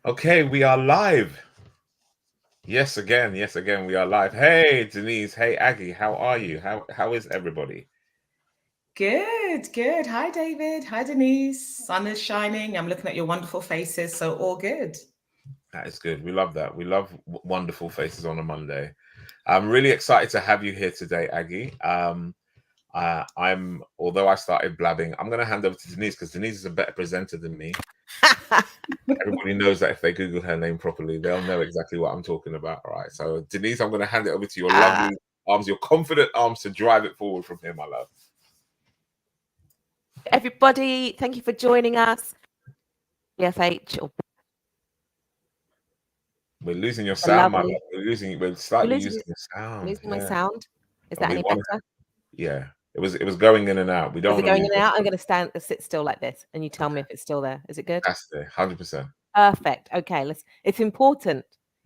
Okay, we are live. Yes, again, we are live. Hey, Denise. Hey, Aggie. How are you? How is everybody? Good, good. Hi, David. Hi, Denise. Sun is shining. I'm looking at your wonderful faces, so all good. That is good. We love that. We love wonderful faces on a Monday. I'm really excited to have you here today, Aggie. Although I started blabbing, I'm going to hand over to Denise because Denise is a better presenter than me. Everybody knows that if they Google her name properly, they'll know exactly what I'm talking about. All right. So, Denise, I'm going to hand it over to your lovely arms, your confident arms to drive it forward from here, my love. Everybody, thank you for joining us. BFH. We're losing your sound, my love. We're slightly losing the We're sound. losing my sound. Is And that any better? Yeah. It was going in and out. We don't Is it want to going lose in and out? I'm going to sit still like this, and you tell me if it's still there. Is it good? That's there, 100%. Perfect. Okay, it's important.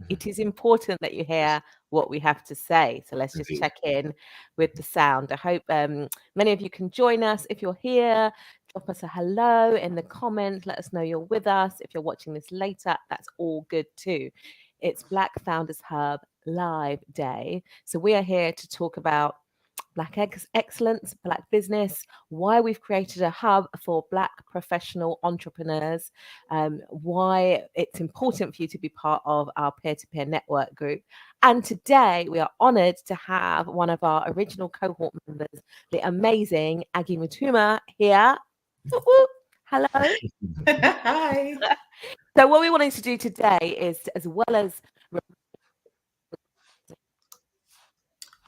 It is important that you hear what we have to say. So let's just check in with the sound. I hope many of you can join us. If you're here, drop us a hello in the comments. Let us know you're with us. If you're watching this later, that's all good too. It's Black Founders Hub Live Day. So we are here to talk about Black excellence, Black business, why we've created a hub for Black professional entrepreneurs, why it's important for you to be part of our peer-to-peer network group. And today we are honoured to have one of our original cohort members, the amazing Aggie Mutuma here. Hello. Hi. So what we wanted to do today is, as well as...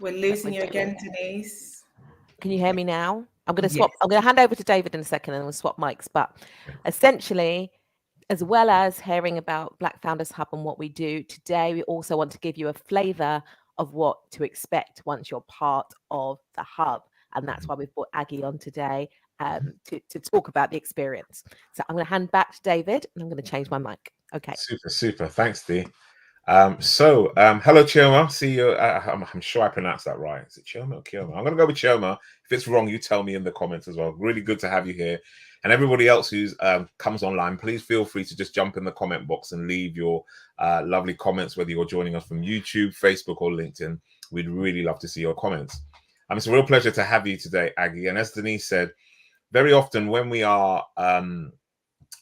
We're losing you again, Denise. Can you hear me now? I'm going to swap. Yes. I'm going to hand over to David in a second and we'll swap mics. But essentially, as well as hearing about Black Founders Hub and what we do today, we also want to give you a flavour of what to expect once you're part of the hub. And that's why we've brought Aggie on today to talk about the experience. So I'm going to hand back to David and I'm going to change my mic. Okay. Super. Thanks, Dee. Hello, Chioma. See you. I'm sure I pronounced that right. Is it Chioma or Kioma? I'm going to go with Chioma. If it's wrong, you tell me in the comments as well. Really good to have you here. And everybody else who's comes online, please feel free to just jump in the comment box and leave your lovely comments, whether you're joining us from YouTube, Facebook, or LinkedIn. We'd really love to see your comments. It's a real pleasure to have you today, Aggie. And as Denise said, very often when we are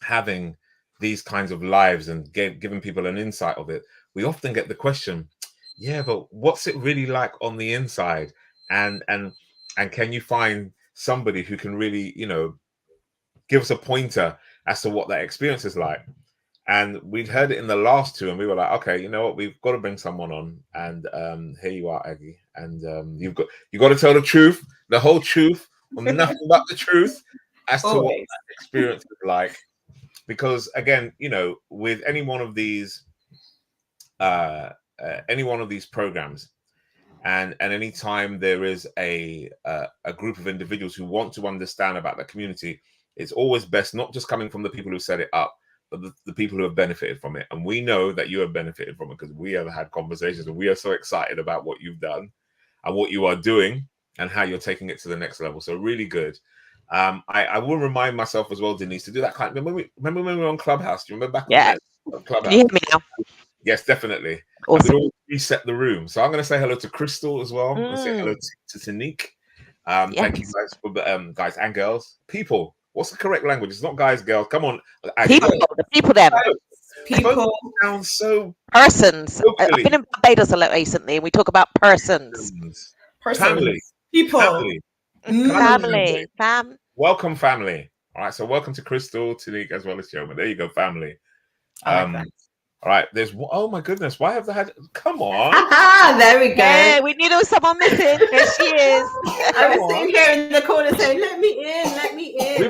having these kinds of lives and giving people an insight of it, we often get the question, yeah, but what's it really like on the inside? And can you find somebody who can really, give us a pointer as to what that experience is like? And we'd heard it in the last two, and we were like, okay, you know what, we've got to bring someone on. And here you are, Aggie. And you've got to tell the truth, the whole truth, or nothing but the truth as to what that experience is like. Because again, with any one of these programs, and any time there is a group of individuals who want to understand about the community, it's always best not just coming from the people who set it up, but the people who have benefited from it. And we know that you have benefited from it because we have had conversations, and we are so excited about what you've done and what you are doing and how you're taking it to the next level. So really good. I will remind myself as well, Denise, to do that kind of... Remember when we were on Clubhouse? Do you remember back on Clubhouse? Can you hear me now? Yes, definitely. Awesome. We'll reset the room. So I'm going to say hello to Crystal as well. And say hello to Tanique. Thank you guys for guys and girls. People. What's the correct language? It's not guys, girls. Come on. People. The people them. People sound so... Persons. I've been in Barbados a lot recently and we talk about persons. Family. People. Family. Fam. Welcome, family. All right. So welcome to Crystal, Tanique, as well as Chioma. There you go, family. I like that. All right, oh my goodness, why have they had... Come on. There we go. Yeah, we knew there was someone missing. There she is. I was sitting here in the corner saying, let me in.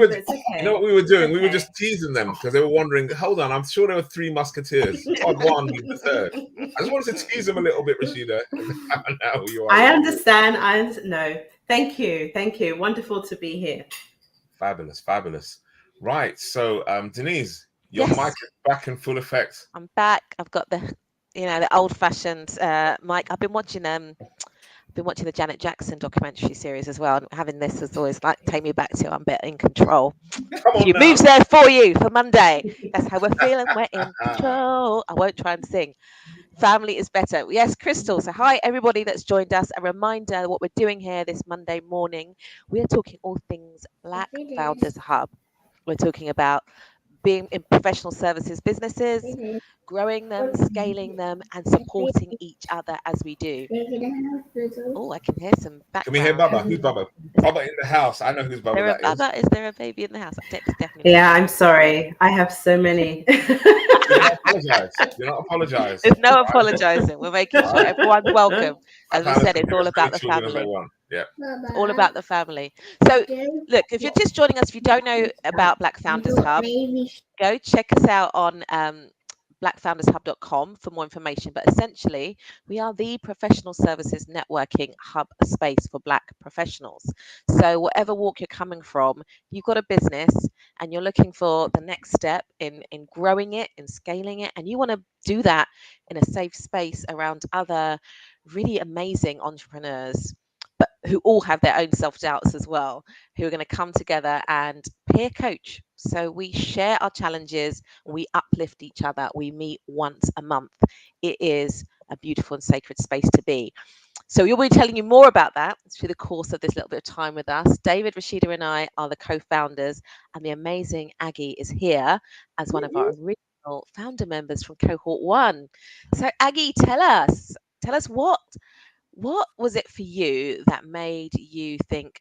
It's okay. You know what we were doing? We were just teasing them because they were wondering, hold on, I'm sure there were 3 musketeers. One, the third. I just wanted to tease them a little bit, Rashida. Now you are. I understand. No, thank you. Wonderful to be here. Fabulous. Right, so Denise, your mic is back in full effect. I'm back. I've got the old-fashioned mic. I've been watching been watching the Janet Jackson documentary series as well, and having this has always like take me back to I'm a bit in control. Come A on few now. moves there for you for Monday. That's how we're feeling. We're in control. I won't try and sing. Family is better. Yes, Crystal. So hi everybody that's joined us. A reminder what we're doing here this Monday morning. We are talking all things Black Founders Hub. We're talking about being in professional services businesses, growing them, scaling them, and supporting each other as we do. Oh, I can hear some background. Can we hear Bubba? Who's Bubba? Bubba in the house. I know who's Bubba that is. Is there a baby in the house? Definitely. Yeah, I'm sorry. I have so many. Do not apologize. Do not apologize. There's no apologizing. We're making sure everyone's welcome. As we said, it's all about the family. Yeah. It's all about the family. So, look, if you're just joining us, if you don't know about Black Founders Hub, go check us out on blackfoundershub.com for more information. But essentially, we are the professional services networking hub space for Black professionals. So whatever walk you're coming from, you've got a business and you're looking for the next step in growing it, in scaling it, and you want to do that in a safe space around other really amazing entrepreneurs, but who all have their own self-doubts as well, who are going to come together and peer coach. So we share our challenges, we uplift each other, we meet once a month. It is a beautiful and sacred space to be. So we'll be telling you more about that through the course of this little bit of time with us. David, Rashida and I are the co-founders, and the amazing Aggie is here as one of our original founder members from cohort 1. So Aggie, tell us what was it for you that made you think,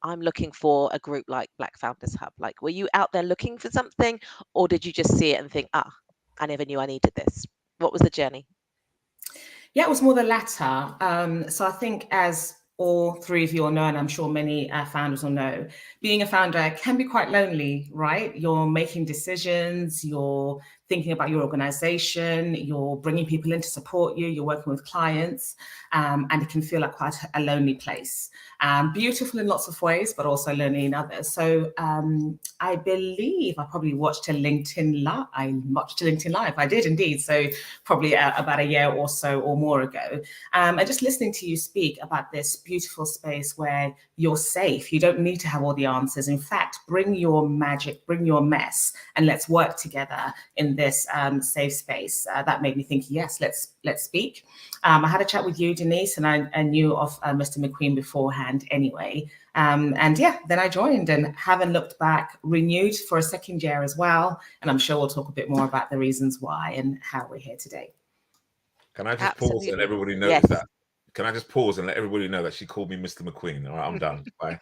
I'm looking for a group like Black Founders Hub? Like, were you out there looking for something, or did you just see it and think, I never knew I needed this? What was the journey? Yeah, it was more the latter. So I think, as all three of you will know, and I'm sure many founders will know, being a founder can be quite lonely, right? You're making decisions, you're thinking about your organization, you're bringing people in to support you, you're working with clients, and it can feel like quite a lonely place. Beautiful in lots of ways, but also lonely in others. So I believe I probably watched a LinkedIn Live. I did indeed. So probably about a year or so or more ago. And just listening to you speak about this beautiful space where you're safe. You don't need to have all the answers. In fact, bring your magic, bring your mess, and let's work together in this safe space. That made me think, yes, let's speak. I had a chat with you, Denise, and I knew of Mr. McQueen beforehand anyway. And yeah, then I joined and haven't looked back, renewed for a second year as well. And I'm sure we'll talk a bit more about the reasons why and how we're here today. Can I just pause and everybody knows that? Can I just pause and let everybody know that she called me Mr. McQueen? All right, I'm done. Bye.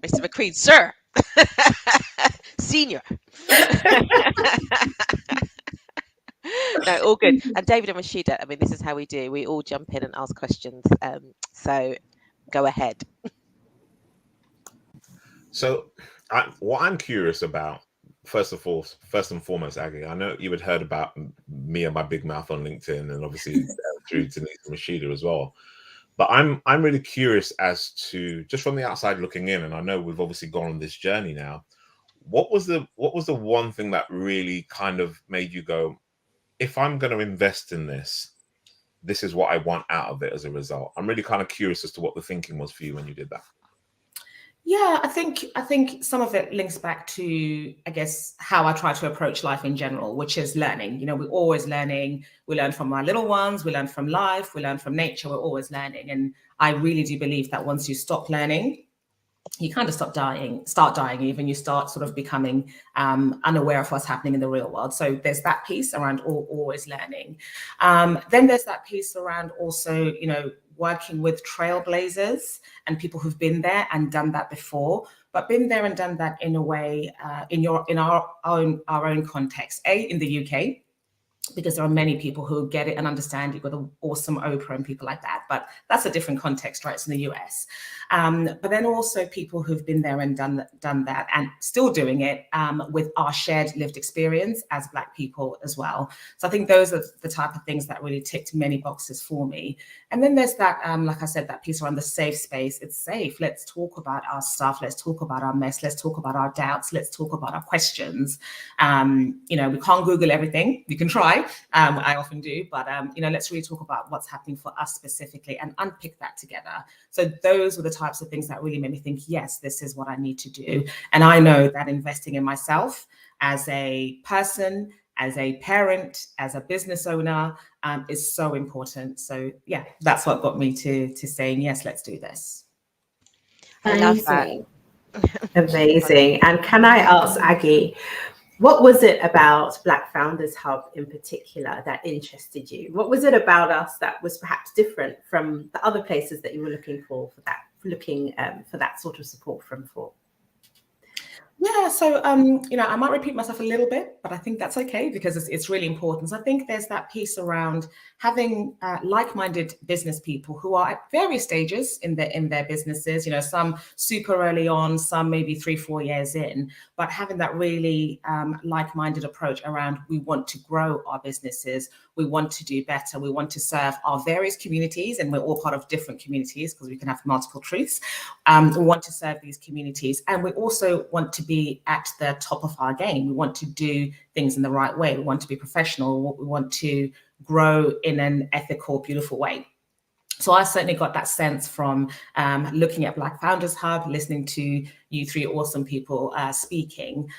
Mr. McQueen, sir. Senior. No, all good. And David and Rashida, I mean, this is how we do. We all jump in and ask questions. So go ahead. So what I'm curious about, first and foremost, Aggie, I know you had heard about me and my big mouth on LinkedIn, and obviously through Denise and Rashida as well. But I'm really curious as to, just from the outside looking in, and I know we've obviously gone on this journey now. What was the one thing that really kind of made you go, if I'm going to invest in this, this is what I want out of it as a result? I'm really kind of curious as to what the thinking was for you when you did that. Yeah, I think some of it links back to, I guess, how I try to approach life in general, which is learning. You know, we're always learning. We learn from our little ones, we learn from life, we learn from nature, we're always learning. And I really do believe that once you stop learning, you kind of start dying even. You start sort of becoming unaware of what's happening in the real world. So there's that piece around always learning. Then there's that piece around also, you know, working with trailblazers and people who've been there and done that before, but been there and done that in a way, in our own context, in the UK, because there are many people who get it and understand. You've got the awesome Oprah and people like that, but that's a different context, right? It's in the US. But then also people who've been there and done that and still doing it with our shared lived experience as Black people as well. So I think those are the type of things that really ticked many boxes for me. And then there's that, like I said, that piece around the safe space. It's safe. Let's talk about our stuff. Let's talk about our mess. Let's talk about our doubts. Let's talk about our questions. You know, we can't Google everything. We can try. lie. I often do, but let's really talk about what's happening for us specifically and unpick that together. So those were the types of things that really made me think, yes, this is what I need to do. And I know that investing in myself as a person, as a parent, as a business owner, is so important. So yeah, that's what got me to saying, yes, let's do this. I love that. Amazing. And can I ask, Aggie, what was it about Black Founders Hub in particular that interested you? What was it about us that was perhaps different from the other places that you were looking for that sort of support from? Yeah, so I might repeat myself a little bit, but I think that's okay because it's really important. So I think there's that piece around having like-minded business people who are at various stages in their businesses. Some super early on, some maybe 3-4 years in, but having that really like-minded approach around we want to grow our businesses, we want to do better, we want to serve our various communities, and we're all part of different communities because we can have multiple truths. We want to serve these communities, and we also want to be at the top of our game. We want to do things in the right way. We want to be professional. We want to grow in an ethical, beautiful way. So I certainly got that sense from looking at Black Founders Hub, listening to you three awesome people speaking.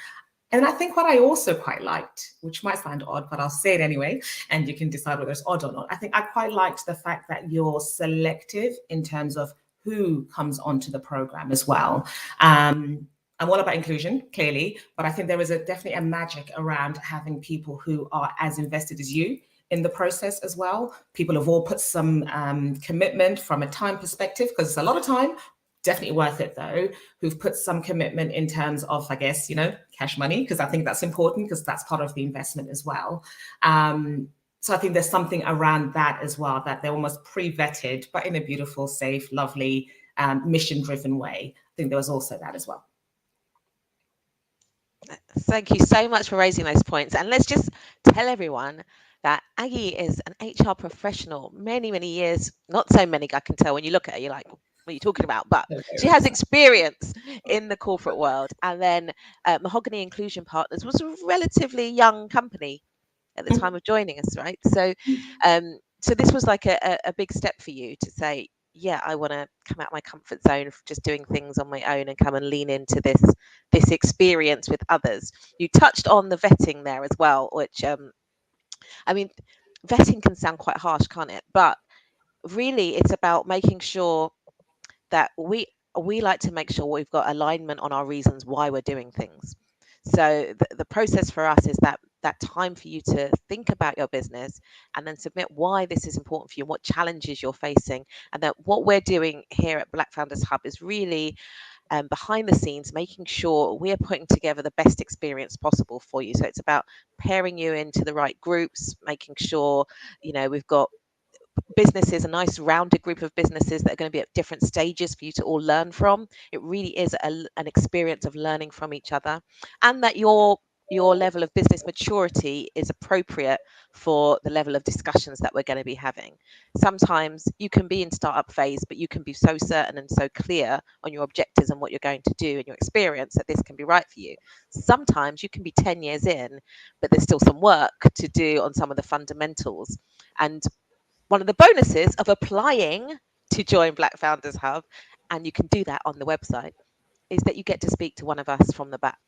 And I think what I also quite liked, which might sound odd, but I'll say it anyway, and you can decide whether it's odd or not. I think I quite liked the fact that you're selective in terms of who comes onto the program as well. I'm all about inclusion, clearly, but I think there is definitely a magic around having people who are as invested as you in the process as well. People have all put some commitment from a time perspective, because it's a lot of time, definitely worth it though, who've put some commitment in terms of, I guess, cash money, because I think that's important because that's part of the investment as well. So I think there's something around that as well, that they're almost pre-vetted, but in a beautiful, safe, lovely, mission-driven way. I think there was also that as well. Thank you so much for raising those points. And let's just tell everyone that Aggie is an HR professional, many, many years, not so many, I can tell when you look at her, you're like, what are you talking about? But she has experience in the corporate world. And then Mahogany Inclusion Partners was a relatively young company at the time of joining us, right? So so this was like a big step for you to say, yeah, I want to come out of my comfort zone of just doing things on my own and come and lean into this experience with others. You touched on the vetting there as well, which I mean, vetting can sound quite harsh, can't it? But really, it's about making sure that we like to make sure we've got alignment on our reasons why we're doing things. So the process for us is that time for you to think about your business and then submit why this is important for you, what challenges you're facing, and that what we're doing here at Black Founders Hub is really behind the scenes, making sure we're putting together the best experience possible for you. So it's about pairing you into the right groups, making sure, we've got businesses, a nice rounded group of businesses that are going to be at different stages for you to all learn from. It really is an experience of learning from each other, and that your level of business maturity is appropriate for the level of discussions that we're going to be having. Sometimes you can be in startup phase, but you can be so certain and so clear on your objectives and what you're going to do and your experience that this can be right for you. Sometimes you can be 10 years in, but there's still some work to do on some of the fundamentals. And one of the bonuses of applying to join Black Founders Hub, and you can do that on the website, is that you get to speak to one of us from the back,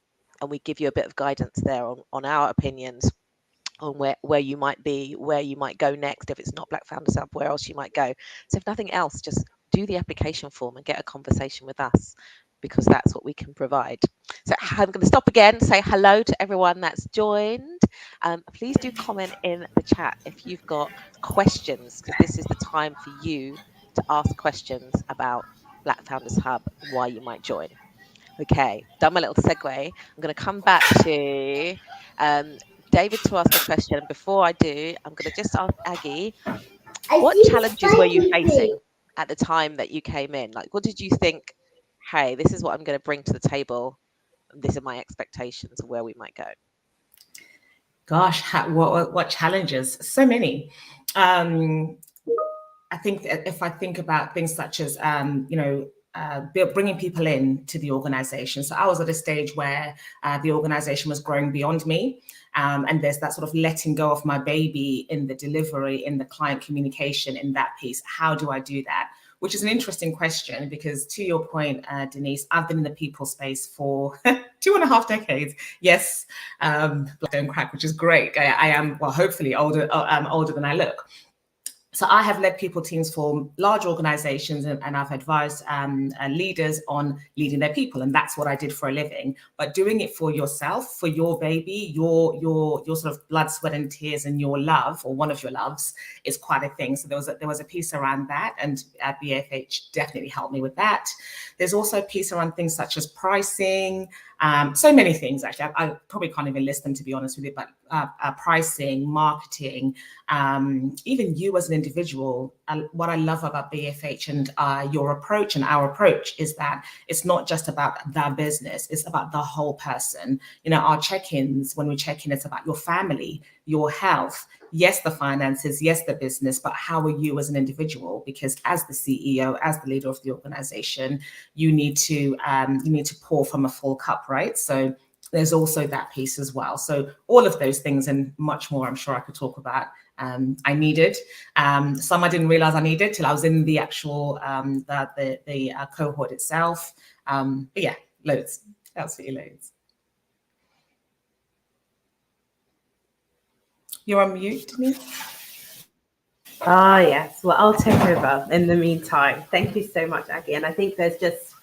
and we give you a bit of guidance there on our opinions on where you might be, where you might go next. If it's not Black Founders Hub, where else you might go. So if nothing else, just do the application form and get a conversation with us, because that's what we can provide. So I'm going to stop again, say hello to everyone that's joined. Please do comment in the chat if you've got questions, because this is the time for you to ask questions about Black Founders Hub, why you might join. Okay, done my little segue. I'm going to come back to David to ask a question. Before I do, I'm going to just ask Aggie, what challenges were you facing at the time that you came in? Like, what did you think, hey, this is what I'm going to bring to the table, and these are my expectations of where we might go? Gosh, what challenges? So many. I think if I think about things such as, bringing people in to the organization. So I was at a stage where the organization was growing beyond me. And there's that sort of letting go of my baby in the delivery, in the client communication, in that piece. How do I do that? Which is an interesting question, because to your point, Denise, I've been in the people space for 2.5 decades. Yes, Black Don't Crack, which is great. I am, well, hopefully older than I look. So I have led people teams for large organizations, and I've advised leaders on leading their people. And that's what I did for a living. But doing it for yourself, for your baby, your sort of blood, sweat and tears and your love, or one of your loves, is quite a thing. So there was a piece around that, and BFH definitely helped me with that. There's also a piece around things such as pricing, so many things, actually. I probably can't even list them, to be honest with you, but pricing, marketing, even you as an individual. What I love about BFH and your approach and our approach is that it's not just about the business, it's about the whole person. You know, our check-ins, when we check in, it's about your family, your health, yes, the finances, yes, the business, but how are you as an individual? Because as the CEO, as the leader of the organization, you need to pour from a full cup, right? So there's also that piece as well. So all of those things and much more, I'm sure I could talk about. I needed some I didn't realize I needed till I was in the actual the cohort itself. But yeah, loads, absolutely loads. You're on mute, Denise. Ah, yes. Well, I'll take over in the meantime. Thank you so much, Aggie. And I think there's just,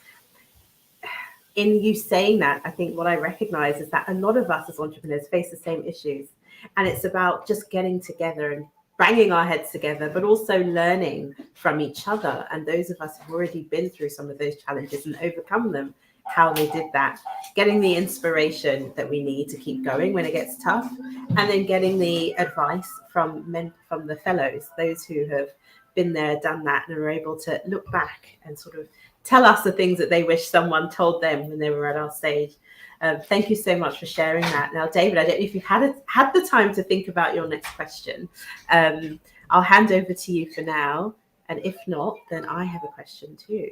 in you saying that, I think what I recognize is that a lot of us as entrepreneurs face the same issues. And it's about just getting together and banging our heads together, but also learning from each other. And those of us who've already been through some of those challenges and overcome them, how they did that, getting the inspiration that we need to keep going when it gets tough, and then getting the advice from the fellows, those who have been there, done that, and are able to look back and sort of tell us the things that they wish someone told them when they were at our stage. Thank you so much for sharing that. Now, David, I don't know if you've had the time to think about your next question. I'll hand over to you for now, and if not, then I have a question too.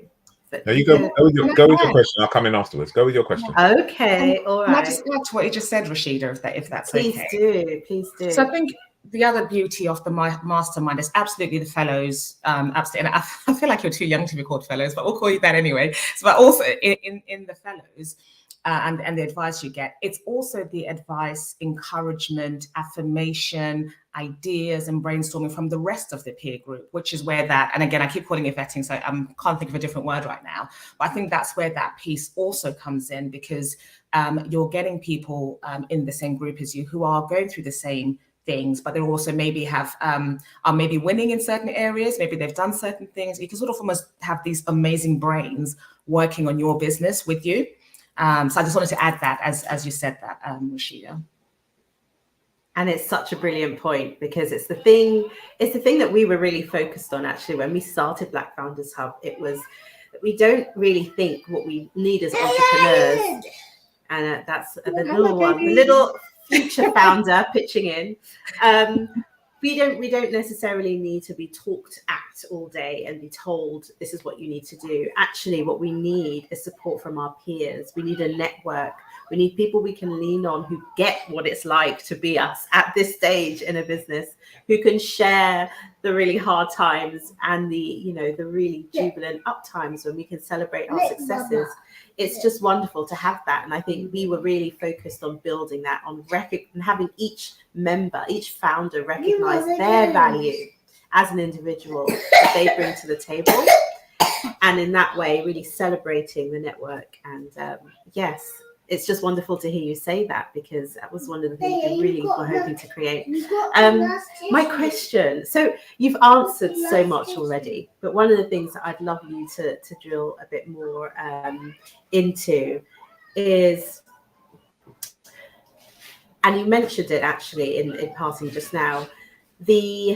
There you go. Go with your question. I'll come in afterwards. Go with your question. Okay, all right. Can I just add to what you just said, Rashida, if that's okay? Please do. So I think the other beauty of the mastermind is absolutely the fellows. Absolutely, and I feel like you're too young to be called fellows, but we'll call you that anyway. So, but also in the fellows. And the advice you get, it's also the advice, encouragement, affirmation, ideas, and brainstorming from the rest of the peer group, which is where that, and again, I keep calling it vetting, so I can't think of a different word right now, but I think that's where that piece also comes in, because you're getting people in the same group as you who are going through the same things, but they also maybe are maybe winning in certain areas, maybe they've done certain things. You can sort of almost have these amazing brains working on your business with you. So I just wanted to add that as you said that, Rashida. And it's such a brilliant point, because it's the thing that we were really focused on actually when we started Black Founders Hub. It was that we don't really think what we need as entrepreneurs, and that's the little future founder pitching in. We don't necessarily need to be talked at all day and be told this is what you need to do. Actually, what we need is support from our peers. We need a network. We need people we can lean on who get what it's like to be us at this stage in a business, who can share the really hard times and the really jubilant up times when we can celebrate our successes. It's just wonderful to have that. And I think we were really focused on building that, on having each member, each founder recognize their value as an individual that they bring to the table. And in that way, really celebrating the network. And yes, it's just wonderful to hear you say that, because that was one of the things we really were hoping to create. My question, so you've answered so much already, but one of the things that I'd love you to drill a bit more into is, and you mentioned it actually in passing just now, the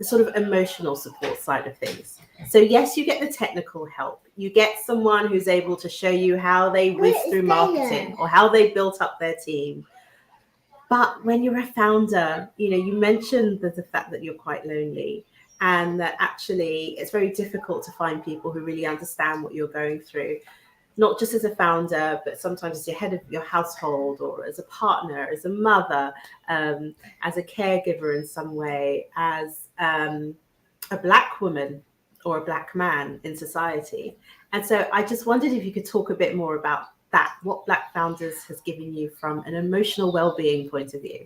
sort of emotional support side of things. So yes, you get the technical help. You get someone who's able to show you how they whizzed through marketing or how they built up their team. But when you're a founder, you mentioned the fact that you're quite lonely. and that actually it's very difficult to find people who really understand what you're going through, not just as a founder, but sometimes as your head of your household, or as a partner, as a mother, as a caregiver in some way, as a Black woman or a Black man in society. And so I just wondered if you could talk a bit more about that, what Black Founders has given you from an emotional well-being point of view.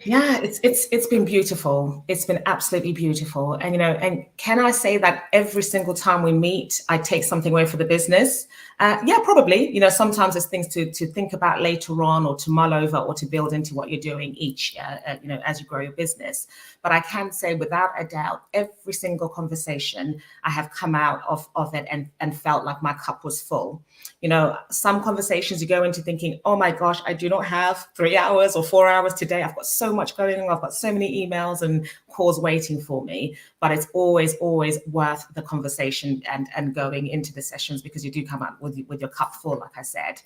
Yeah, it's been beautiful. It's been absolutely beautiful. And, you know, and can I say that every single time we meet, I take something away for the business? Yeah, probably. You know, sometimes there's things to think about later on, or to mull over, or to build into what you're doing each, you know, as you grow your business. But I can say without a doubt, every single conversation I have come out of it and felt like my cup was full. You know, some conversations you go into thinking, oh my gosh, I do not have 3 hours or 4 hours today. I've got so much going on. I've got so many emails and calls waiting for me. But it's always worth the conversation and going into the sessions, because you do come out with your cup full, like I said.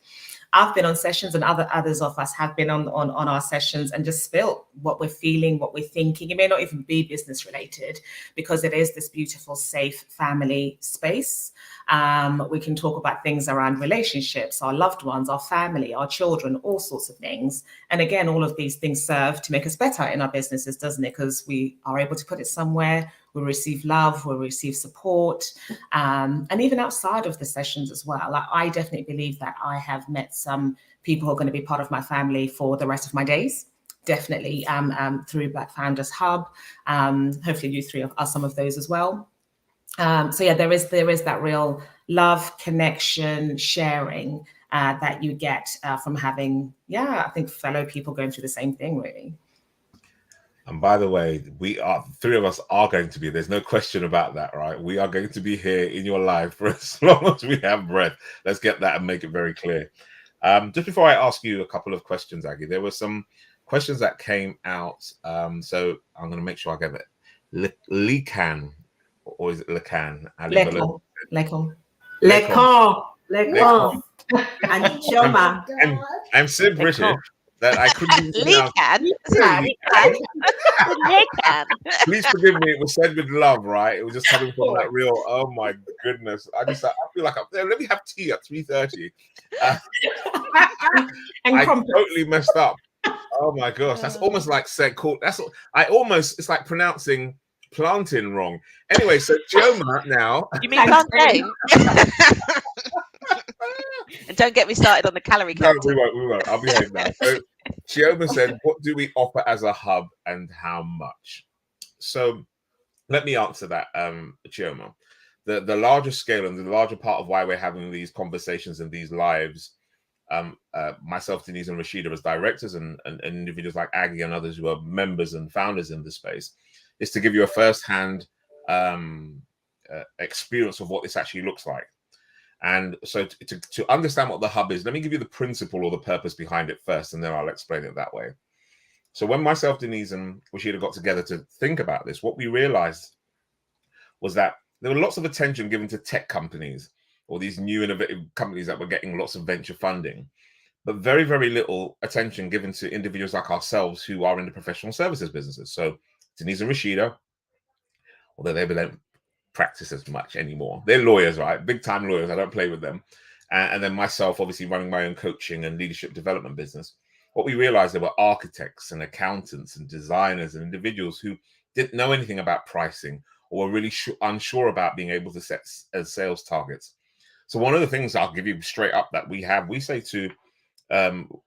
I've been on sessions, and others of us have been on our sessions, and just spilt what we're feeling, what we're thinking. It may not even be business related, because it is this beautiful, safe family space. We can talk about things around relationships, our loved ones, our family, our children, all sorts of things. And again, all of these things serve to make us better in our businesses, doesn't it? Because we are able to put it somewhere. We receive love, we receive support, and even outside of the sessions as well. I definitely believe that I have met some people who are going to be part of my family for the rest of my days. Definitely through Black Founders Hub. Hopefully you three are some of those as well. So yeah, there is that real love, connection, sharing that you get from having, I think, fellow people going through the same thing, really. And by the way, three of us are going to be, there's no question about that, right? We are going to be here in your life for as long as we have breath. Let's get that and make it very clear. Just before I ask you a couple of questions, Aggie, there were some questions that came out. So I'm going to make sure I get it. Lecan, or is it Lecan? Lecan. And Choma. I'm so British that I couldn't even Please forgive me. It was said with love, right? It was just coming from that real. Oh my goodness! I feel like I'm there. Let me have tea at 3:30. I totally messed up. Oh my gosh, that's almost like it's like pronouncing plantain wrong. Anyway, so Chioma now. You mean plantain? And don't get me started on the calorie count. No, we won't. I'll behave now. So Chioma said, what do we offer as a hub and how much? So let me answer that, Chioma. The larger scale and the larger part of why we're having these conversations and these lives, myself, Denise, and Rashida as directors, and individuals like Aggie and others who are members and founders in the space, is to give you a first-hand experience of what this actually looks like. And so to understand what the hub is, let me give you the principle or the purpose behind it first, and then I'll explain it that way. So when myself, Denise, and Rashida got together to think about this, what we realized was that there were lots of attention given to tech companies or these new innovative companies that were getting lots of venture funding, but very, very little attention given to individuals like ourselves who are in the professional services businesses. So Denise and Rashida, although they don't practice as much anymore. They're lawyers, right? Big time lawyers. I don't play with them. And then myself, obviously running my own coaching and leadership development business. What we realized, there were architects and accountants and designers and individuals who didn't know anything about pricing or were really unsure about being able to set sales targets. So one of the things I'll give you straight up that we say to,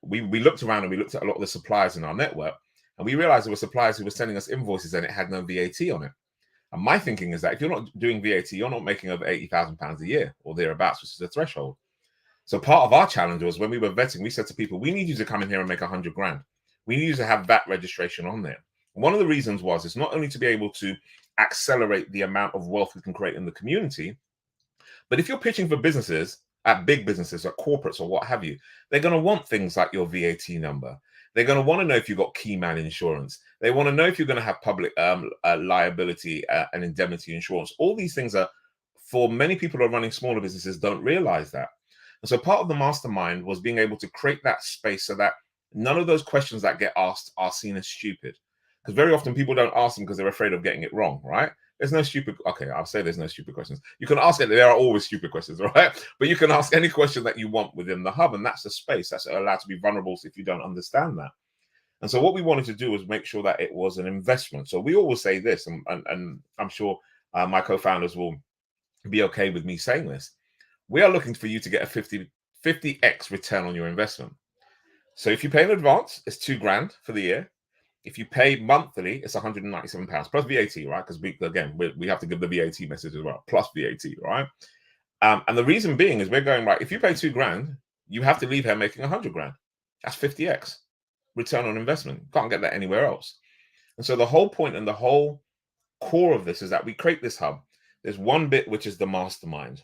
we looked around and we looked at a lot of the suppliers in our network, and we realized there were suppliers who were sending us invoices and it had no VAT on it. And my thinking is that if you're not doing VAT, you're not making over £80,000 a year or thereabouts, which is the threshold. So part of our challenge was, when we were vetting, we said to people, we need you to come in here and make 100 grand. We need you to have VAT registration on there. One of the reasons was, it's not only to be able to accelerate the amount of wealth we can create in the community, but if you're pitching for businesses, at big businesses, at corporates or what have you, they're going to want things like your VAT number. They're going to want to know if you've got key man insurance. They want to know if you're going to have public liability and indemnity insurance. All these things are, for many people who are running smaller businesses, don't realize that. And so part of the mastermind was being able to create that space so that none of those questions that get asked are seen as stupid. because very often people don't ask them because they're afraid of getting it wrong, right? There's no stupid, okay, I'll say there's no stupid questions. You can ask it, there are always stupid questions, right? But you can ask any question that you want within the hub, and that's the space. That's allowed to be vulnerable if you don't understand that. And so what we wanted to do was make sure that it was an investment. So we always say this, and I'm sure my co-founders will be okay with me saying this. We are looking for you to get a 50x return on your investment. So if you pay in advance, it's $2,000 for the year. If you pay monthly, it's £197 plus VAT, right? Because we have to give the VAT message as well, plus VAT, right? And the reason being is we're going, right, if you pay $2,000, you have to leave here making $100,000. That's 50x return on investment. You can't get that anywhere else. And so the whole point and the whole core of this is that we create this hub. There's one bit, which is the mastermind.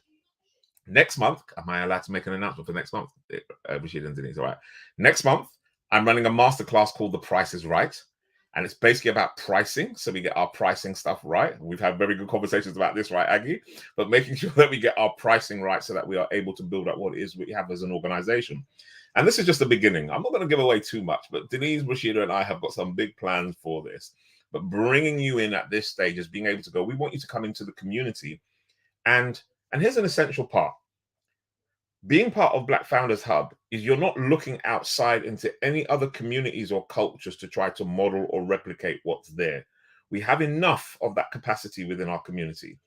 Next month, am I allowed to make an announcement for next month? Rashida and Denise, all right. Next month, I'm running a masterclass called The Price is Right. And it's basically about pricing. So we get our pricing stuff right. We've had very good conversations about this, right, Aggie? But making sure that we get our pricing right so that we are able to build up what it is we have as an organization. And this is just the beginning. I'm not going to give away too much, but Denise, Rashida, and I have got some big plans for this. But bringing you in at this stage is being able to go, we want you to come into the community. And here's an essential part. Being part of Black Founders Hub is you're not looking outside into any other communities or cultures to try to model or replicate what's there. We have enough of that capacity within our community.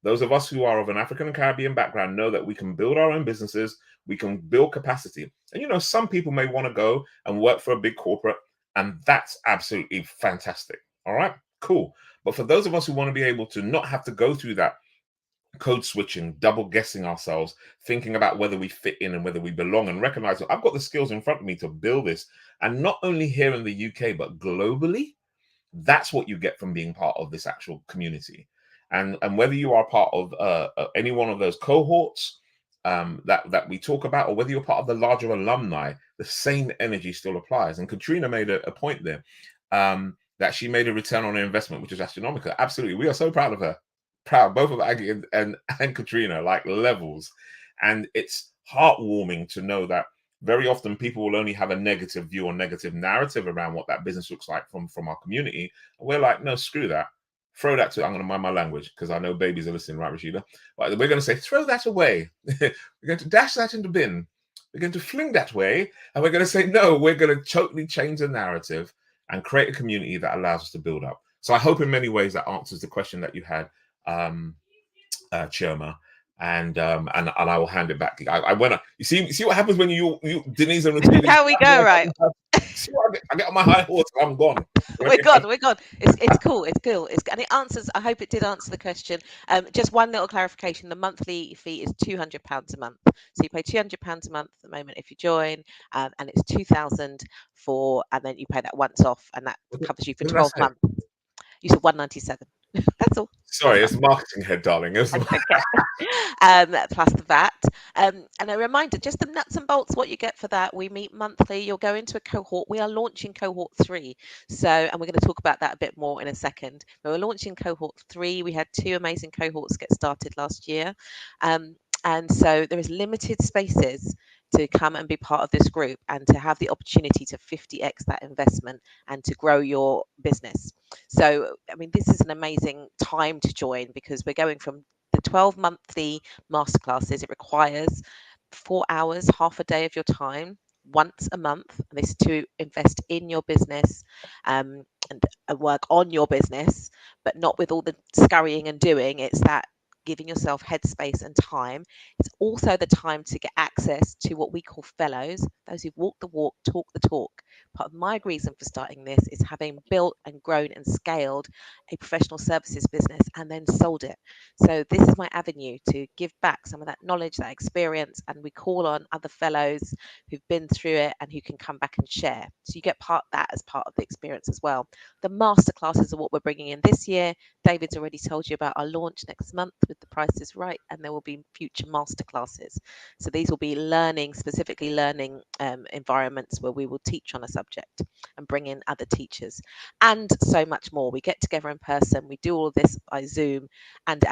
Those of us who are of an African and Caribbean background know that we can build our own businesses, we can build capacity. And some people may want to go and work for a big corporate, and that's absolutely fantastic. All right, cool. But for those of us who want to be able to not have to go through that code switching, double guessing ourselves, thinking about whether we fit in and whether we belong, and recognize that I've got the skills in front of me to build this, and not only here in the UK, but globally, that's what you get from being part of this actual community. And whether you are part of any one of those cohorts that we talk about, or whether you're part of the larger alumni, the same energy still applies. And Katrina made a point there that she made a return on her investment, which is astronomical. Absolutely. We are so proud of her. Proud, both of Aggie and Katrina, like levels. And it's heartwarming to know that very often people will only have a negative view or negative narrative around what that business looks like from our community. And we're like, no, screw that. Throw that to, I'm going to mind my language because I know babies are listening, right, Rashida? But we're going to say, throw that away. We're going to dash that in the bin. We're going to fling that away. And we're going to say, no, we're going to totally change the narrative and create a community that allows us to build up. So I hope in many ways that answers the question that you had, Chioma, and I will hand it back. I went. You see what happens when you Denise and Rashida. How we go, right? See what I get on my high horse. I'm gone. We're gone. It's cool. And it answers. I hope it did answer the question. Just one little clarification: the monthly fee is £200 a month. So you pay £200 a month at the moment if you join, and it's 2,000 for, and then you pay that once off, and that covers you for 12 months. You said 197. That's all. Sorry, it's marketing head, darling. Plus the VAT. And a reminder, just the nuts and bolts, what you get for that. We meet monthly. You'll go into a cohort. We are launching cohort 3. And we're going to talk about that a bit more in a second. But we're launching cohort 3. We had 2 amazing cohorts get started last year. And so there is limited spaces to come and be part of this group and to have the opportunity to 50x that investment and to grow your business. So, I mean, this is an amazing time to join because we're going from the 12 monthly masterclasses. It requires 4 hours, half a day of your time, once a month. And this is to invest in your business and work on your business, but not with all the scurrying and doing. It's that giving yourself headspace and time. It's also the time to get access to what we call fellows, those who walk the walk, talk the talk. Part of my reason for starting this is having built and grown and scaled a professional services business and then sold it. So this is my avenue to give back some of that knowledge, that experience, and we call on other fellows who've been through it and who can come back and share. So you get that as part of the experience as well. The masterclasses are what we're bringing in this year. David's already told you about our launch next month with The Price is Right, and there will be future masterclasses. So these will be specifically learning environments where we will teach on a subject and bring in other teachers and so much more. We get together in person, we do all of this by Zoom and.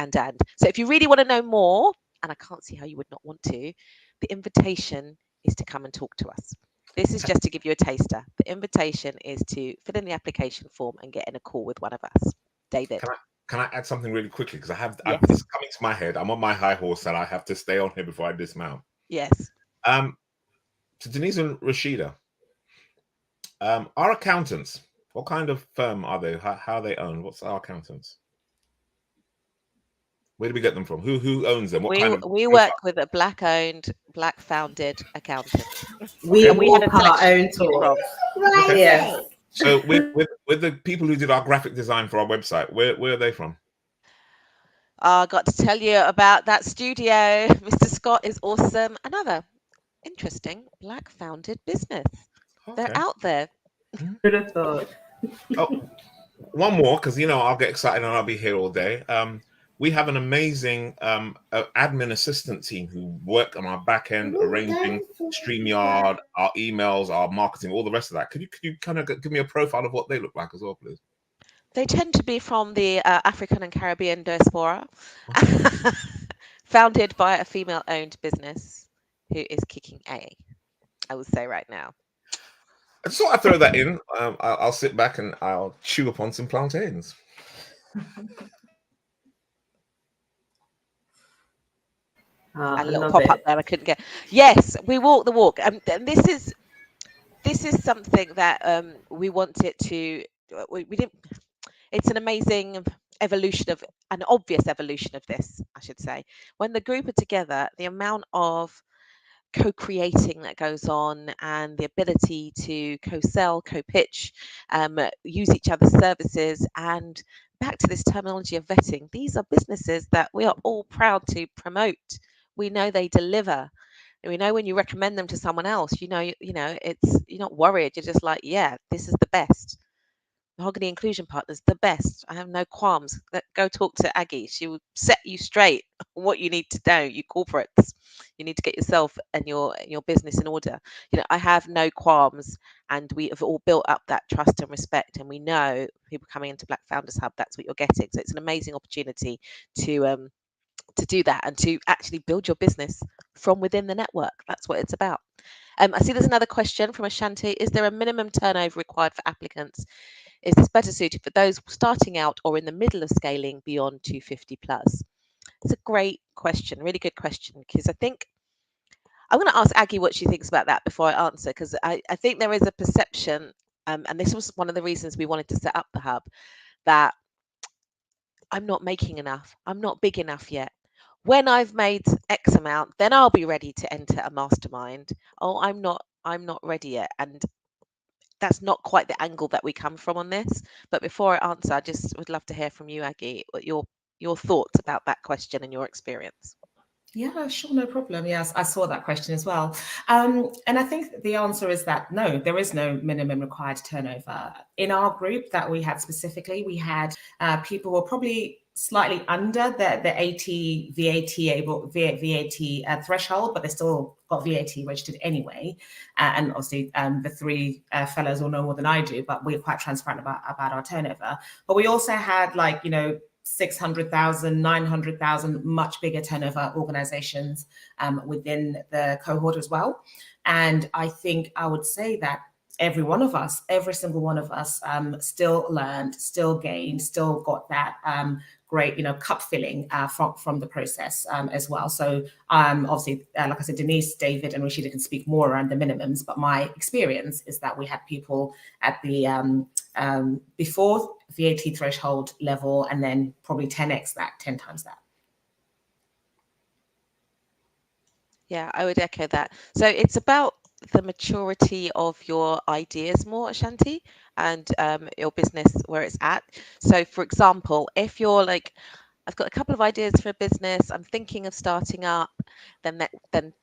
So if you really want to know more, and I can't see how you would not want to, the invitation is to come and talk to us. This is just to give you a taster. The invitation is to fill in the application form and get in a call with one of us. David. Can I add something really quickly? Because Yes. it's coming to my head. I'm on my high horse and I have to stay on here before I dismount. Yes. To Denise and Rashida, our accountants, what kind of firm are they? How are they owned? What's our accountants? Where do we get them from? Who owns them? We work with a Black-owned, Black-founded accountant. We walk our own talk. Okay. Yes. So with the people who did our graphic design for our website, where are they from? I got to tell you about that studio. Mr. Scott is awesome. Another interesting Black-founded business. Okay. They're out there. Who'd have thought? Oh, one more, because I'll get excited and I'll be here all day. We have an amazing admin assistant team who work on our back end, arranging StreamYard, our emails, our marketing, all the rest of that. Could you kind of give me a profile of what they look like as well, please? They tend to be from the African and Caribbean diaspora, founded by a female-owned business who is kicking I will say right now. I just thought I'd throw that in. I'll sit back and I'll chew upon some plantains. A little pop up there I couldn't get. Yes, we walk the walk. And this is something that we wanted to. We didn't. It's an amazing evolution of an obvious evolution of this, I should say. When the group are together, the amount of co-creating that goes on and the ability to co-sell, co-pitch, use each other's services, and back to this terminology of vetting. These are businesses that we are all proud to promote. We know they deliver. And we know when you recommend them to someone else, it's you're not worried. You're just like, yeah, this is the best. Mahogany Inclusion Partners, the best. I have no qualms. Go talk to Aggie. She will set you straight on what you need to know. You corporates, you need to get yourself and your business in order. I have no qualms, and we have all built up that trust and respect. And we know people coming into Black Founders Hub, that's what you're getting. So it's an amazing opportunity to do that and to actually build your business from within the network. That's what it's about. I see there's another question from Ashanti. Is there a minimum turnover required for applicants? Is this better suited for those starting out or in the middle of scaling beyond 250 plus? It's a great question, really good question, because I think I'm going to ask Aggie what she thinks about that before I answer, because I think there is a perception, and this was one of the reasons we wanted to set up the hub, that I'm not making enough. I'm not big enough yet. When I've made X amount, then I'll be ready to enter a mastermind. Oh, I'm not ready yet. And that's not quite the angle that we come from on this. But before I answer, I just would love to hear from you, Aggie, your thoughts about that question and your experience. Yeah, sure, no problem. Yes, I saw that question as well. And I think the answer is that no, there is no minimum required turnover. In our group that we had specifically, we had people who were probably slightly under the 80 VAT threshold, but they still got VAT registered anyway. And obviously the three fellows all know more than I do, but we're quite transparent about our turnover. But we also had 600,000, 900,000, much bigger turnover organizations within the cohort as well. And I think I would say that every single one of us still learned, still gained, still got that great, cup filling from the process as well. So obviously, like I said, Denise, David, and Rashida can speak more around the minimums, but my experience is that we had people at the before VAT threshold level, and then probably 10x that, 10 times that. Yeah, I would echo that. So it's about the maturity of your ideas more, Ashanti, and your business where it's at. So for example, if you're like, I've got a couple of ideas for a business, I'm thinking of starting up, then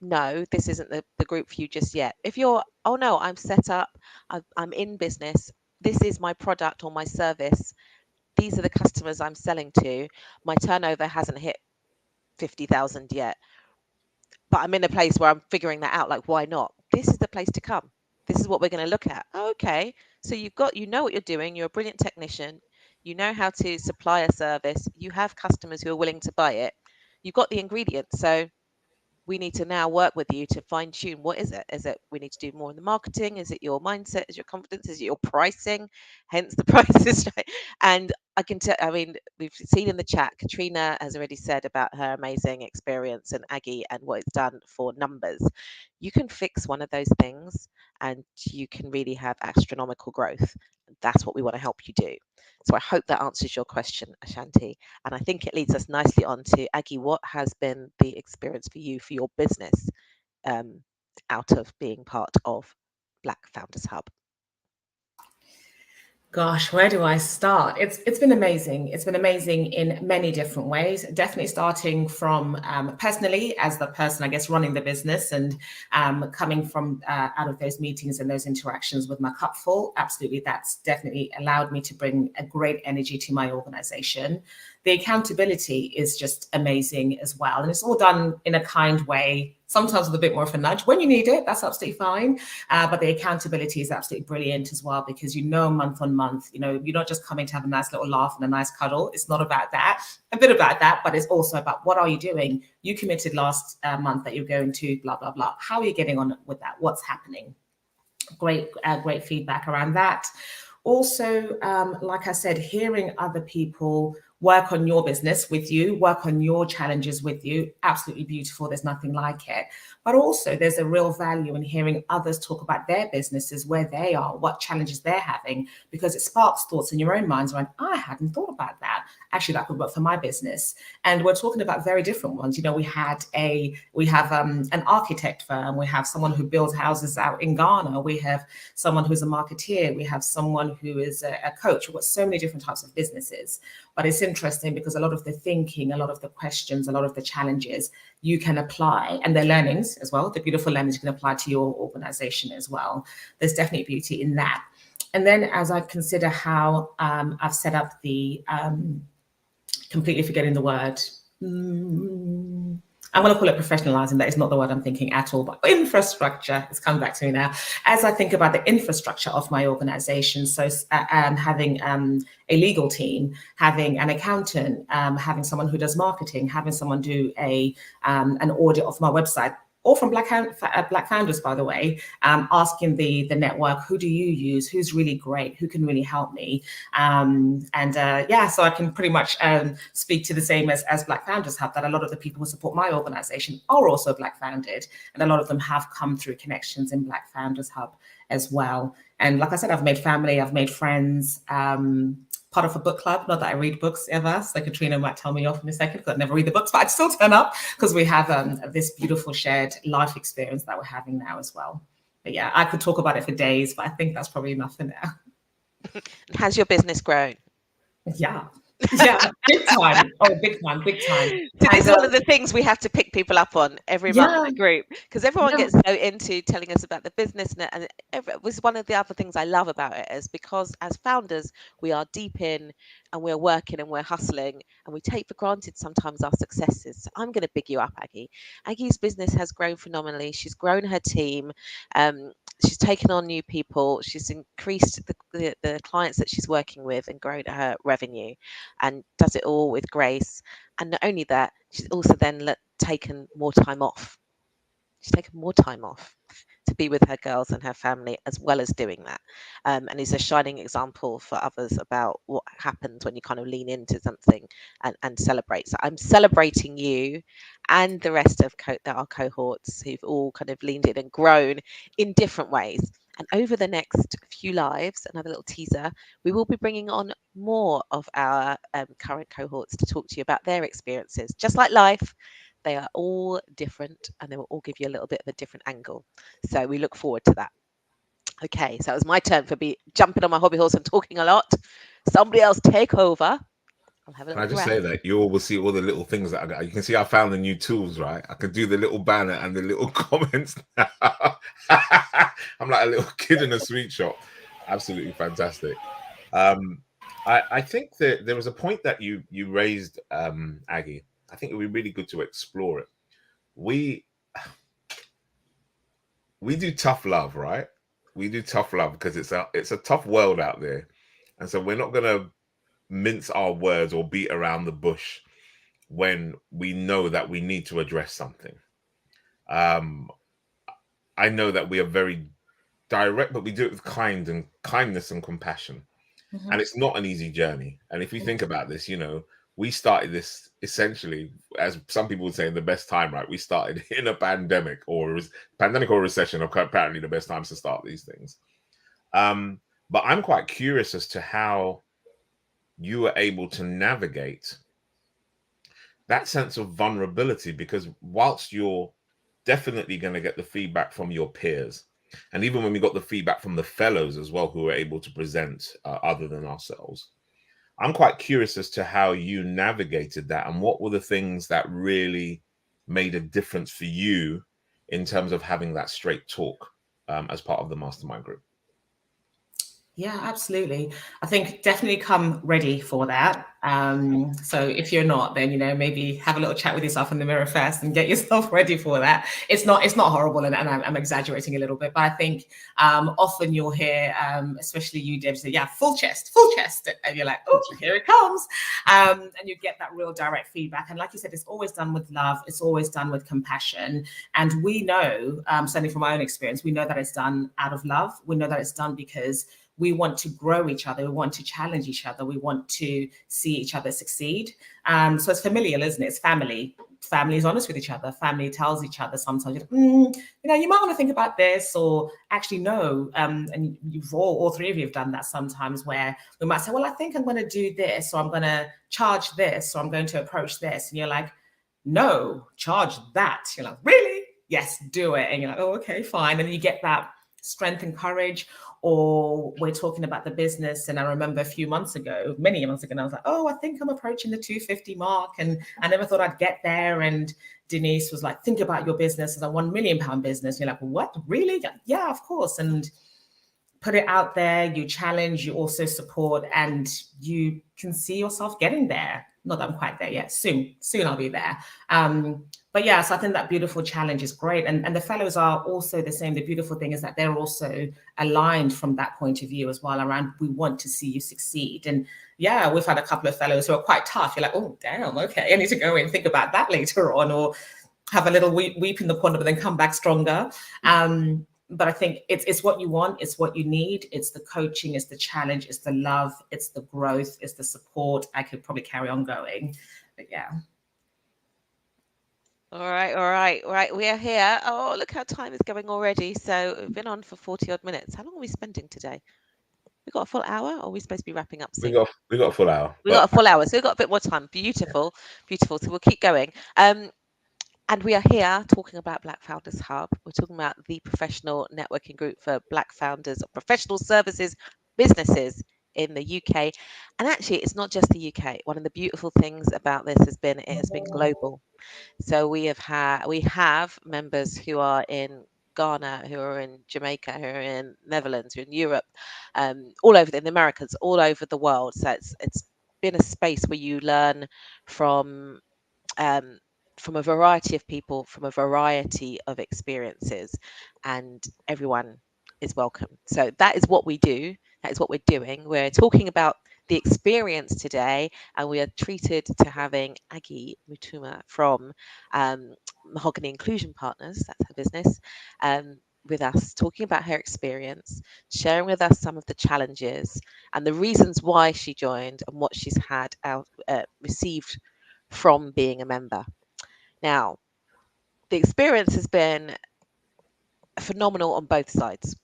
no, this isn't the group for you just yet. If you're, oh no, I'm set up, I'm in business, this is my product or my service, these are the customers I'm selling to, my turnover hasn't hit 50,000 yet, but I'm in a place where I'm figuring that out, like, why not? This is the place to come. This is what we're going to look at. Oh, okay, so you know what you're doing, you're a brilliant technician, you know how to supply a service, you have customers who are willing to buy it, you've got the ingredients, so we need to now work with you to fine tune. What is it? Is it we need to do more in the marketing? Is it your mindset? Is it your confidence? Is it your pricing? Hence the prices, right? And I can tell, I mean, we've seen in the chat, Katrina has already said about her amazing experience and Aggie and what it's done for numbers. You can fix one of those things and you can really have astronomical growth. That's what we want to help you do. So I hope that answers your question, Ashanti. And I think it leads us nicely on to Aggie. What has been the experience for you for your business out of being part of Black Founders Hub? Gosh, where do I start? It's been amazing. It's been amazing in many different ways. Definitely starting from personally as the person, I guess, running the business and coming from out of those meetings and those interactions with my cup full. Absolutely, that's definitely allowed me to bring a great energy to my organization. The accountability is just amazing as well. And it's all done in a kind way, sometimes with a bit more of a nudge when you need it. That's absolutely fine. But the accountability is absolutely brilliant as well, because month on month, you're not just coming to have a nice little laugh and a nice cuddle. It's not about that. A bit about that, but it's also about what are you doing? You committed last month that you're going to blah, blah, blah. How are you getting on with that? What's happening? Great feedback around that. Also, like I said, hearing other people work on your business with you, work on your challenges with you, absolutely beautiful. There's nothing like it. But also there's a real value in hearing others talk about their businesses, where they are, what challenges they're having, because it sparks thoughts in your own minds around, I hadn't thought about that. Actually, that could work for my business. And we're talking about very different ones. We have an architect firm. We have someone who builds houses out in Ghana. We have someone who's a marketeer. We have someone who is a coach. We've got so many different types of businesses. But it's interesting because a lot of the thinking, a lot of the questions, a lot of the challenges you can apply, and their learnings as well, the beautiful learnings you can apply to your organization as well. There's definitely beauty in that. And then as I consider how I've set up the, completely forgetting the word, I'm going to call it professionalizing. That is not the word I'm thinking at all, but infrastructure. It's come back to me now. As I think about the infrastructure of my organization, so having a legal team, having an accountant, having someone who does marketing, having someone do an audit of my website, all from Black Founders, by the way, asking the network, who do you use? Who's really great? Who can really help me? So I can pretty much speak to the same as Black Founders Hub, that a lot of the people who support my organization are also Black founded. And a lot of them have come through connections in Black Founders Hub as well. And like I said, I've made family, I've made friends, part of a book club. Not that I read books ever, so Katrina might tell me off in a second because I never read the books, but I'd still turn up because we have this beautiful shared life experience that we're having now as well. But yeah, I could talk about it for days, but I think that's probably enough for now. Has your business grown? Yeah. Yeah, big time. Oh, big time. So this is one of the things we have to pick people up on every month in the group, because everyone gets so into telling us about the business, and it was one of the other things I love about it, is because as founders we are deep in and we're working and we're hustling and we take for granted sometimes our successes. So I'm going to big you up, Aggie. Aggie's business has grown phenomenally. She's grown her team. She's taken on new people. She's increased the clients that she's working with and grown her revenue, and does it all with grace. And not only that, she's also then taken more time off. She's taken more time off to be with her girls and her family, as well as doing that, and is a shining example for others about what happens when you kind of lean into something and celebrate. So I'm celebrating you and the rest of our cohorts who've all kind of leaned in and grown in different ways. And over the next few lives, another little teaser, we will be bringing on more of our current cohorts to talk to you about their experiences. Just like life, they are all different and they will all give you a little bit of a different angle. So we look forward to that. Okay, so it was my turn for jumping on my hobby horse and talking a lot. Somebody else take over. I'll have a little Can I just say that you all will see all the little things that I got. You can see I found the new tools, right? I can do the little banner and the little comments now. I'm like a little kid in a sweet shop. Absolutely fantastic. I think that there was a point that you raised, Aggie. I think it would be really good to explore it. We do tough love, right? We do tough love because it's a tough world out there. And so we're not going to mince our words or beat around the bush when we know that we need to address something. I know that we are very direct, but we do it with kindness and compassion. Mhm. And it's not an easy journey. And if you think about this, we started this essentially, as some people would say, in the best time, right? We started in a pandemic or recession are apparently the best times to start these things. But I'm quite curious as to how you were able to navigate that sense of vulnerability, because whilst you're definitely going to get the feedback from your peers, and even when we got the feedback from the fellows as well, who were able to present other than ourselves, I'm quite curious as to how you navigated that and what were the things that really made a difference for you in terms of having that straight talk as part of the mastermind group. Yeah, absolutely. I think definitely come ready for that. So if you're not, then maybe have a little chat with yourself in the mirror first and get yourself ready for that. It's not horrible, and I'm exaggerating a little bit, but I think often you'll hear, especially you, Deb, say, "Yeah, full chest," and you're like, "Oh, here it comes," and you get that real direct feedback. And like you said, it's always done with love. It's always done with compassion. And we know, certainly from my own experience, we know that it's done out of love. We know that it's done because we want to grow each other. We want to challenge each other. We want to see each other succeed. So it's familial, isn't it? It's family. Family is honest with each other. Family tells each other sometimes, you might want to think about this, or actually no. And you've all three of you have done that sometimes, where we might say, well, I think I'm going to do this, or I'm going to charge this, or I'm going to approach this. And you're like, no, charge that. You're like, really? Yes, do it. And you're like, oh, okay, fine. And you get that strength and courage. Or we're talking about the business, and I remember many months ago, and I was like, oh, I think I'm approaching the 250 mark, and I never thought I'd get there. And Denise was like, think about your business as a £1 million business. And you're like, what, really? Yeah, of course. And put it out there, you challenge, you also support, and you can see yourself getting there. Not that I'm quite there yet. Soon I'll be there. But yeah, so I think that beautiful challenge is great. And the fellows are also the same. The beautiful thing is that they're also aligned from that point of view as well, around we want to see you succeed. And yeah, we've had a couple of fellows who are quite tough. You're like, oh, damn, okay, I need to go and think about that later on, or have a little weep in the corner, but then come back stronger. But I think it's what you want, it's what you need, it's the coaching, it's the challenge, it's the love, it's the growth, it's the support. I could probably carry on going, but yeah. All right. We are here. Oh, look how time is going already. So we've been on for 40 odd minutes. How long are we spending today? We got a full hour, or are we supposed to be wrapping up soon? We got a full hour. We got a full hour, so we've got a bit more time. Beautiful. So we'll keep going. And we are here talking about Black Founders Hub. We're talking about the professional networking group for Black founders of professional services businesses in the UK. And actually, it's not just the UK. One of the beautiful things about this has been it has been global. So we have members who are in Ghana, who are in Jamaica, who are in Netherlands, who are in Europe, all over in the Americas, all over the world. So it's been a space where you learn from a variety of people, from a variety of experiences, and everyone is welcome. So that is what we do. That is what we're doing. We're talking about the experience today, and we are treated to having Aggie Mutuma from Mahogany Inclusion Partners, that's her business, with us, talking about her experience, sharing with us some of the challenges and the reasons why she joined and what she's had received from being a member. Now, the experience has been phenomenal on both sides,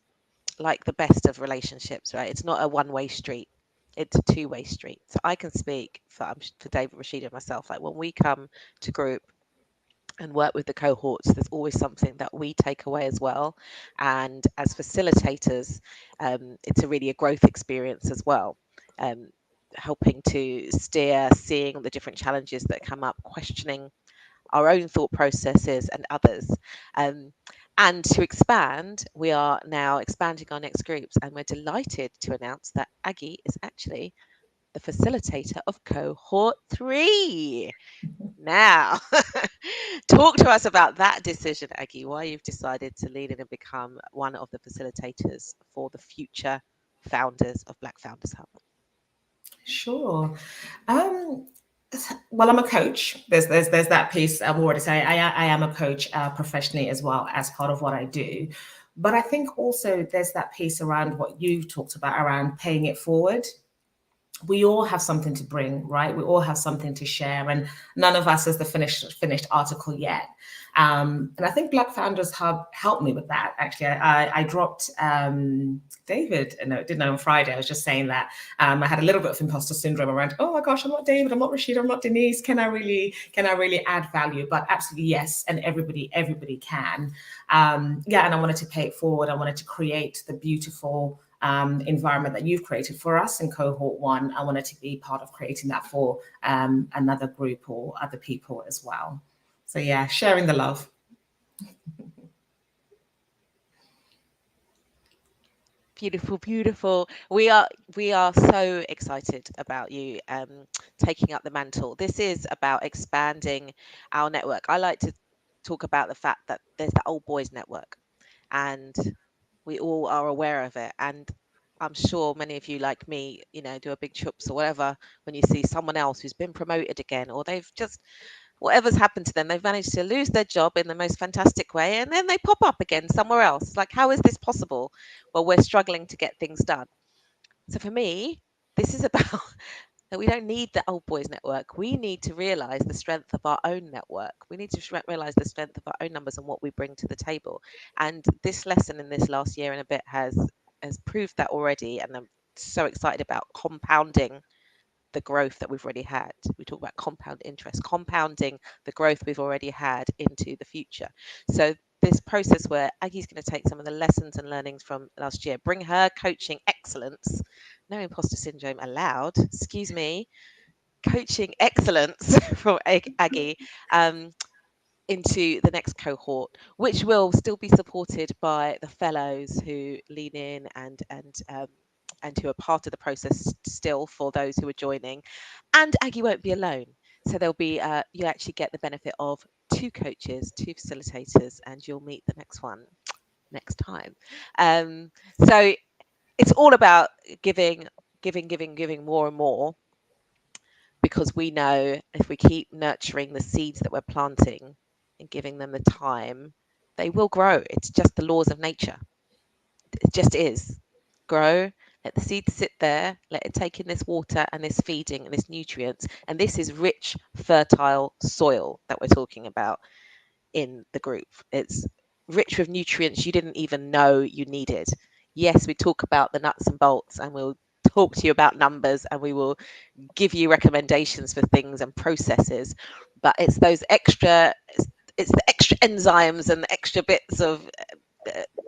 like the best of relationships, right? It's not a one-way street. It's a two-way street. So I can speak for David, Rashida, and myself. Like when we come to group and work with the cohorts, there's always something that we take away as well. And as facilitators, it's really a growth experience as well. Helping to steer, seeing the different challenges that come up, questioning our own thought processes and others. And to expand, we are now expanding our next groups, and we're delighted to announce that Aggie is actually the facilitator of cohort 3. Now, talk to us about that decision, Aggie, why you've decided to lead in and become one of the facilitators for the future founders of Black Founders Hub. Sure. Well, I'm a coach. There's that piece. I've already said I am a coach professionally as well as part of what I do. But I think also there's that piece around what you talked about around paying it forward. We all have something to bring, right? We all have something to share, and none of us is the finished article yet. And I think Black Founders Hub helped me with that. Actually, I dropped David a note, didn't I, on Friday. I was just saying that I had a little bit of imposter syndrome around, oh my gosh, I'm not David, I'm not Rashida, I'm not Denise. Can I really add value? But absolutely yes, and everybody can. Yeah, and I wanted to pay it forward. I wanted to create the beautiful environment that you've created for us in cohort 1. I wanted to be part of creating that for another group or other people as well. So yeah, sharing the love. Beautiful, beautiful. We are so excited about you taking up the mantle. This is about expanding our network. I like to talk about the fact that there's the old boys network, and we all are aware of it. And I'm sure many of you, like me, do a big chups or whatever when you see someone else who's been promoted again, or they've just, whatever's happened to them, they've managed to lose their job in the most fantastic way, and then they pop up again somewhere else. Like, how is this possible? Well, we're struggling to get things done. So for me, this is about that we don't need the old boys network. We need to realize the strength of our own network. We need to realize the strength of our own numbers and what we bring to the table. And this lesson in this last year and a bit has proved that already. And I'm so excited about compounding the growth that we've already had. We talk about compound interest, compounding the growth we've already had into the future. So this process where Aggie's going to take some of the lessons and learnings from last year, bring her coaching excellence, no imposter syndrome allowed, excuse me, coaching excellence from Aggie into the next cohort, which will still be supported by the fellows who lean in and who are part of the process still for those who are joining. And Aggie won't be alone. So there'll be, you actually get the benefit of 2 coaches, 2 facilitators, and you'll meet the next one next time. So it's all about giving more and more, because we know if we keep nurturing the seeds that we're planting and giving them the time, they will grow. It's just the laws of nature. It just is. Grow, let the seeds sit there, let it take in this water and this feeding and this nutrients. And this is rich, fertile soil that we're talking about in the group. It's rich with nutrients you didn't even know you needed. Yes, we talk about the nuts and bolts, and we'll talk to you about numbers, and we will give you recommendations for things and processes, but it's those extra, it's the extra enzymes and the extra bits of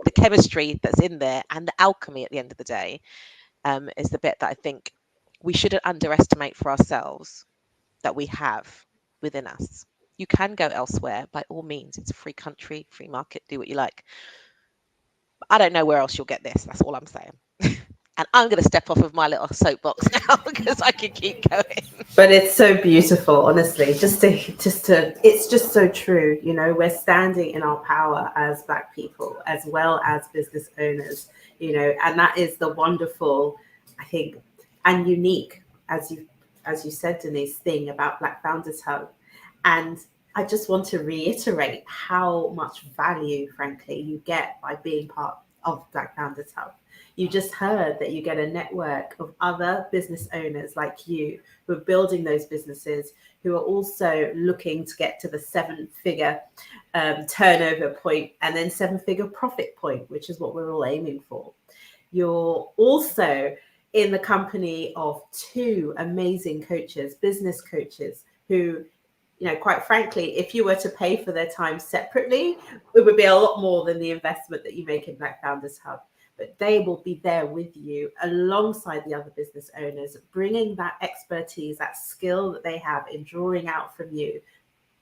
the chemistry that's in there, and the alchemy at the end of the day is the bit that I think we shouldn't underestimate for ourselves, that we have within us. You can go elsewhere, by all means. It's a free country, free market, do what you like. But I don't know where else you'll get this. That's all I'm saying. And I'm going to step off of my little soapbox now because I can keep going. But it's so beautiful, honestly. It's just so true. We're standing in our power as Black people, as well as business owners. And that is the wonderful, I think, and unique, as you said, Denise, thing about Black Founders Hub. And I just want to reiterate how much value, frankly, you get by being part of Black Founders Hub. You just heard that you get a network of other business owners like you who are building those businesses, who are also looking to get to the 7-figure turnover point and then 7-figure profit point, which is what we're all aiming for. You're also in the company of 2 amazing coaches, business coaches, who, quite frankly, if you were to pay for their time separately, it would be a lot more than the investment that you make in Black Founders Hub. But they will be there with you alongside the other business owners, bringing that expertise, that skill that they have in drawing out from you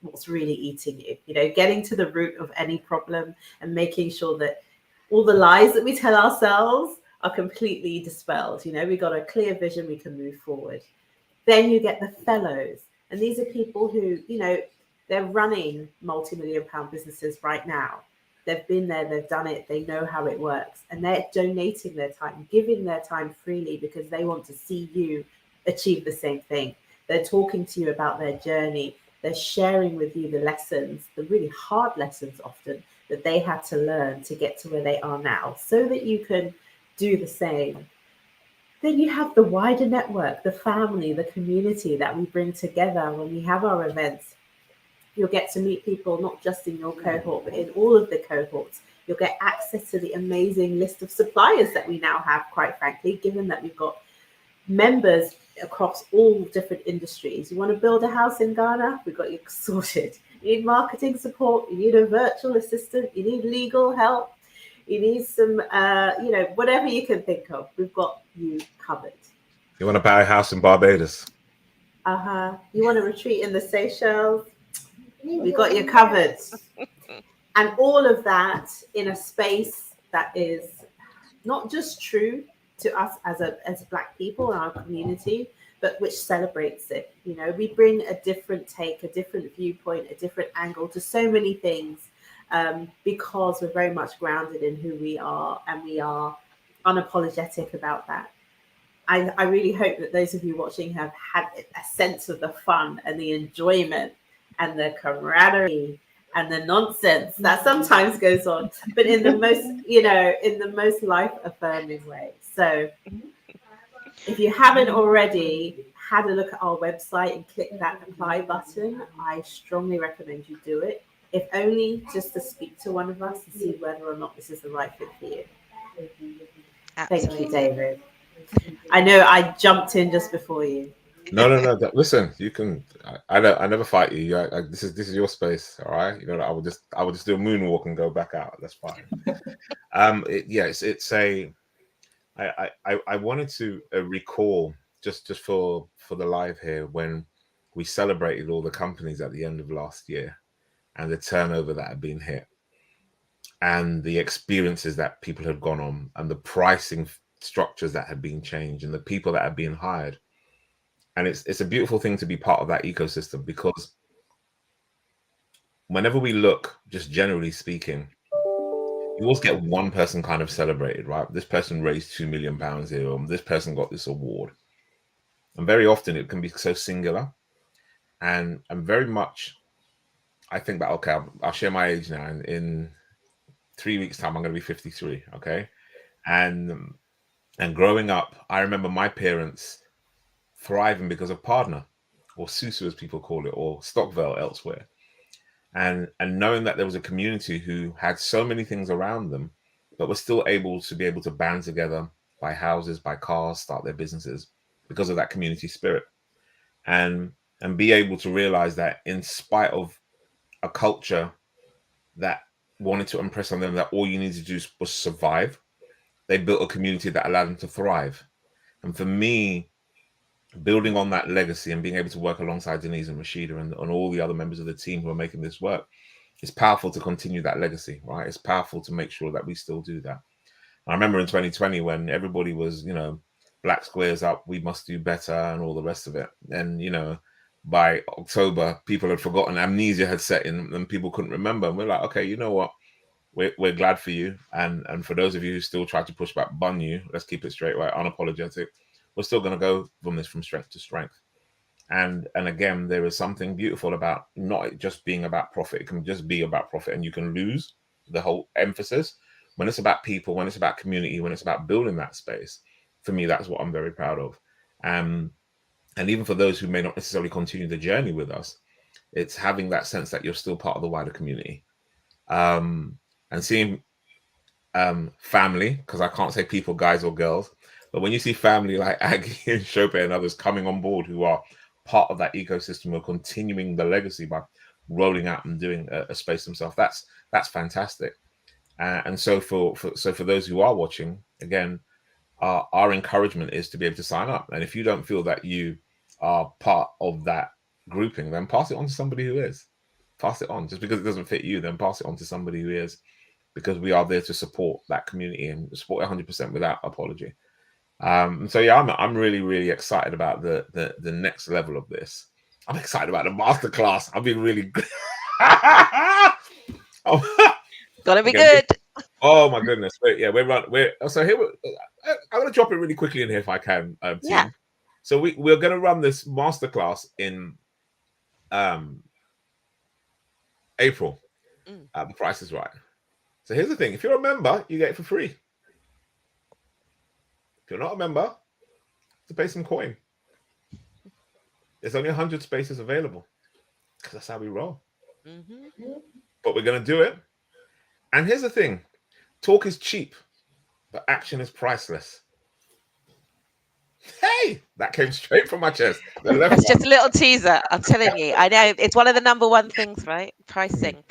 what's really eating you, getting to the root of any problem and making sure that all the lies that we tell ourselves are completely dispelled. We got a clear vision, we can move forward. Then you get the fellows. And these are people who, they're running multi-million-pound businesses right now. They've been there, they've done it, they know how it works. And they're donating their time, giving their time freely because they want to see you achieve the same thing. They're talking to you about their journey. They're sharing with you the lessons, the really hard lessons often that they had to learn to get to where they are now, so that you can do the same. Then you have the wider network, the family, the community that we bring together when we have our events. You'll get to meet people not just in your cohort, but in all of the cohorts. You'll get access to the amazing list of suppliers that we now have, quite frankly, given that we've got members across all different industries. You want to build a house in Ghana? We've got you sorted. You need marketing support. You need a virtual assistant. You need legal help. You need some, whatever you can think of. We've got you covered. You want to buy a house in Barbados? You want to retreat in the Seychelles? We got you covered. And all of that in a space that is not just true to us as Black people in our community, but which celebrates it. You know, we bring a different take, a different viewpoint, a different angle to so many things, because we're very much grounded in who we are, and we are unapologetic about that. I really hope that those of you watching have had a sense of the fun and the enjoyment and the camaraderie and the nonsense that sometimes goes on, but in the most life affirming way. So if you haven't already had a look at our website and click that apply button, I strongly recommend you do it, if only just to speak to one of us and see whether or not this is the right fit for you. Absolutely. Thank you, David. I know I jumped in just before you. No. Listen, you can. I never fight you. This is your space. All right. You know, I would just do a moonwalk and go back out. That's fine. I wanted to recall just for the live here when we celebrated all the companies at the end of last year and the turnover that had been hit and the experiences that people had gone on and the pricing structures that had been changed and the people that had been hired. And it's a beautiful thing to be part of that ecosystem, because whenever we look, just generally speaking, you always get one person kind of celebrated, right? This person raised £2 million here, or this person got this award. And very often it can be so singular. And very much, I think that, okay, I'll share my age now. And in 3 weeks' time, I'm going to be 53, okay? And growing up, I remember my parents thriving because of Partner, or Susu as people call it, or Stockville elsewhere. And knowing that there was a community who had so many things around them, but were still able to band together, buy houses, buy cars, start their businesses because of that community spirit. And be able to realize that in spite of a culture that wanted to impress on them that all you need to do was survive, they built a community that allowed them to thrive. And for me, building on that legacy and being able to work alongside Denise and Rashida and all the other members of the team who are making this work, it's powerful to continue that legacy, right? It's powerful to make sure that we still do that. I remember in 2020 when everybody was, black squares up, we must do better and all the rest of it. And, by October, people had forgotten, amnesia had set in and people couldn't remember. And we're like, okay, you know what? We're glad for you. And for those of you who still try to push back, bun you, let's keep it straight, right? Unapologetic. We're still going to go from strength to strength. And again, there is something beautiful about not just being about profit. It can just be about profit, and you can lose the whole emphasis. When it's about people, when it's about community, when it's about building that space, for me, that's what I'm very proud of. And even for those who may not necessarily continue the journey with us, it's having that sense that you're still part of the wider community. And seeing family, because I can't say people, guys or girls, but when you see family like Aggie and Shope and others coming on board who are part of that ecosystem or continuing the legacy by rolling out and doing a space themselves, that's fantastic. And so for those who are watching, again, our encouragement is to be able to sign up. And if you don't feel that you are part of that grouping, then pass it on to somebody who is. Pass it on. Just because it doesn't fit you, then pass it on to somebody who is, because we are there to support that community and support 100% without apology. So yeah, I'm really, really excited about the next level of this. I'm excited about the masterclass. I've been really good. Gotta be good. Oh my goodness. So here I'm gonna drop it really quickly in here if I can, team. Yeah. So we're going to run this masterclass in April. The price is right. So here's the thing: if you're a member, you get it for free. If you're not a member, to pay some coin. There's only 100 spaces available because that's how we roll. But we're going to do it. And here's the thing: talk is cheap, but action is priceless. Hey, that came straight from my chest. That's just a little teaser. I'm telling you. I know it's one of the number one things, right? Pricing.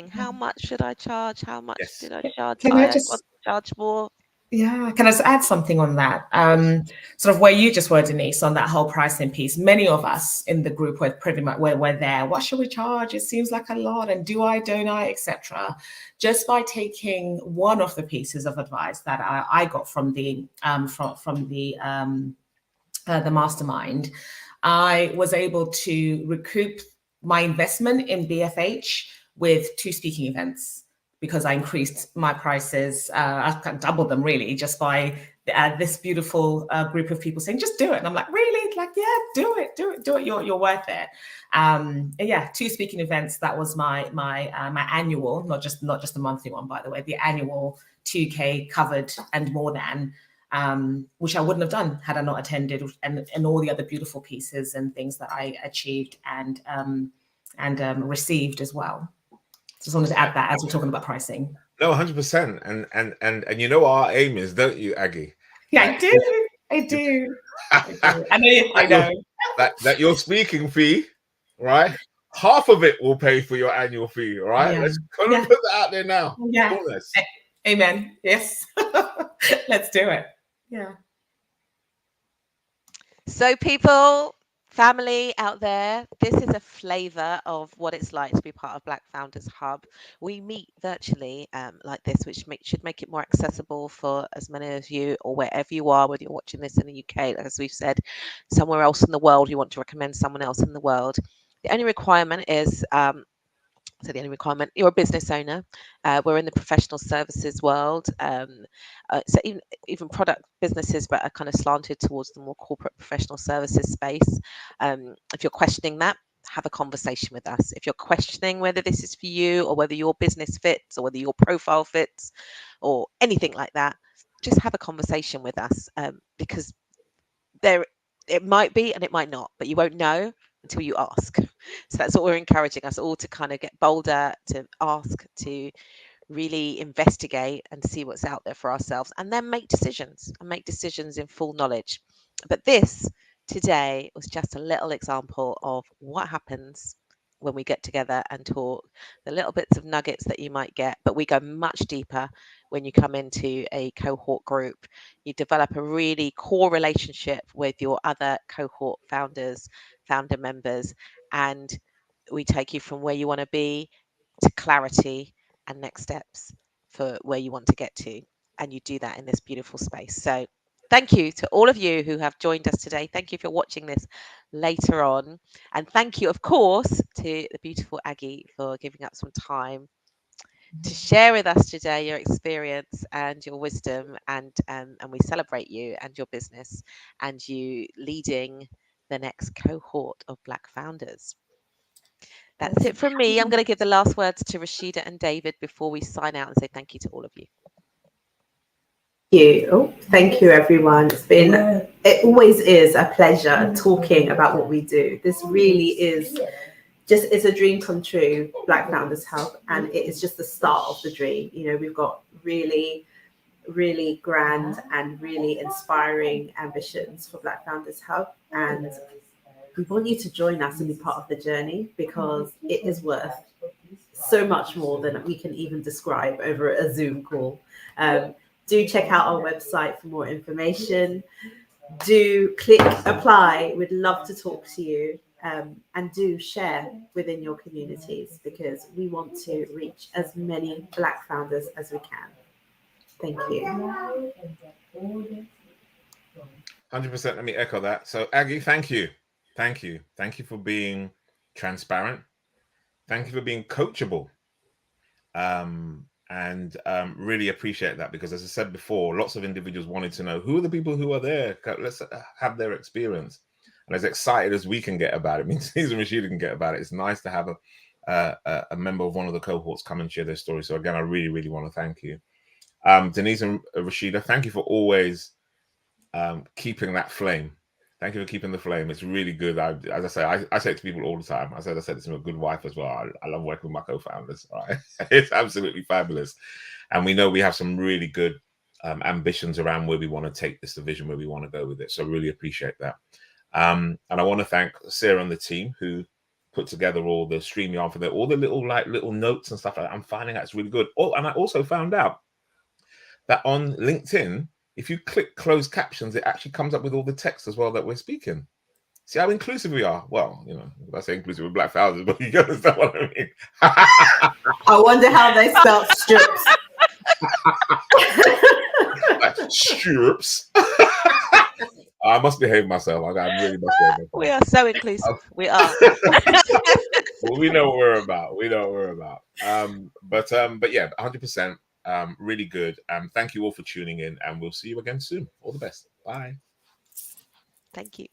How much should I charge? How much did I charge? Can I just charge more? Yeah, can I just add something on that? Sort of where you just were, Denise, on that whole pricing piece. Many of us in the group were pretty much we're there. What should we charge? It seems like a lot, and do I, don't I, etc. Just by taking one of the pieces of advice that I got from the mastermind, I was able to recoup my investment in BFH with 2 speaking events, because I increased my prices. I doubled them really just by this beautiful group of people saying, just do it. And I'm like, really? Like, yeah, do it. You're worth it. Yeah, 2 speaking events. That was my annual, not just the monthly one, by the way, the annual 2K covered and more than, which I wouldn't have done had I not attended, and all the other beautiful pieces and things that I achieved and received as well. Just wanted to add that as we're talking about pricing. No, 100%. And you know what our aim is, don't you, Aggie? Yeah, I do. I know. That your speaking fee, right? Half of it will pay for your annual fee, right? Yeah. Let's put that out there now. Yeah. Amen. Yes. Let's do it. Yeah. So people, family out there, this is a flavor of what it's like to be part of Black Founders Hub. We meet virtually like this, which should make it more accessible for as many of you, or wherever you are, whether you're watching this in the UK, as we've said, somewhere else in the world, you want to recommend someone else in the world. The only requirement is you're a business owner. We're in the professional services world, so even product businesses, but are kind of slanted towards the more corporate professional services space. If you're questioning that, have a conversation with us. If you're questioning whether this is for you, or whether your business fits, or whether your profile fits, or anything like that, just have a conversation with us, because it might be and it might not, but you won't know until you ask. So that's what we're encouraging us all to kind of get bolder, to ask, to really investigate and see what's out there for ourselves, and then make decisions in full knowledge. But this today was just a little example of what happens when we get together and talk, the little bits of nuggets that you might get, but we go much deeper when you come into a cohort group. You develop a really core relationship with your other cohort founders, founder members, and we take you from where you want to be to clarity and next steps for where you want to get to. And you do that in this beautiful space. So thank you to all of you who have joined us today. Thank you if you're watching this later on. And thank you, of course, to the beautiful Aggie for giving up some time to share with us today your experience and your wisdom. And we celebrate you and your business and you leading the next cohort of Black founders. That's it from me. I'm going to give the last words to Rashida and David before we sign out and say thank you to all of you. Thank you, everyone. It always is a pleasure talking about what we do. This really is it's a dream come true, Black Founders Hub, and it is just the start of the dream. You know, we've got really, really grand and really inspiring ambitions for Black Founders Hub, and we want you to join us and be part of the journey, because it is worth so much more than we can even describe over a Zoom call. Do check out our website for more information. Do click apply. We'd love to talk to you, and do share within your communities, because we want to reach as many Black founders as we can. Thank you. 100%. Let me echo that. So Aggie, thank you. Thank you for being transparent. Thank you for being coachable. and really appreciate that, because as I said before, lots of individuals wanted to know who are the people who are there. Let's have their experience. And as excited as we can get about it, means Denise and Rashida can get about it. It's nice to have a member of one of the cohorts come and share their story. So again, I really, really want to thank you. Denise and Rashida, thank you for always keeping that flame. Thank you for keeping the flame. It's really good. As I say, I say it to people all the time. I said this to a good wife as well. I love working with my co-founders. Right? It's absolutely fabulous. And we know we have some really good ambitions around where we want to take this division, where we want to go with it. So really appreciate that. And I want to thank Sarah and the team who put together all the StreamYard for all the little notes and stuff like that. I'm finding that's really good. Oh, and I also found out that on LinkedIn, if you click closed captions, it actually comes up with all the text as well that we're speaking. See how inclusive we are? Well, you know, if I say inclusive with Black founders, but you understand what I mean. I wonder how they spelled strips. Strips. I must behave myself. I really must behave myself. We are so inclusive. We are. Well, we know what we're about. We know what we're about. But yeah, 100%. Really good. Thank you all for tuning in, and we'll see you again soon. All the best. Bye. Thank you.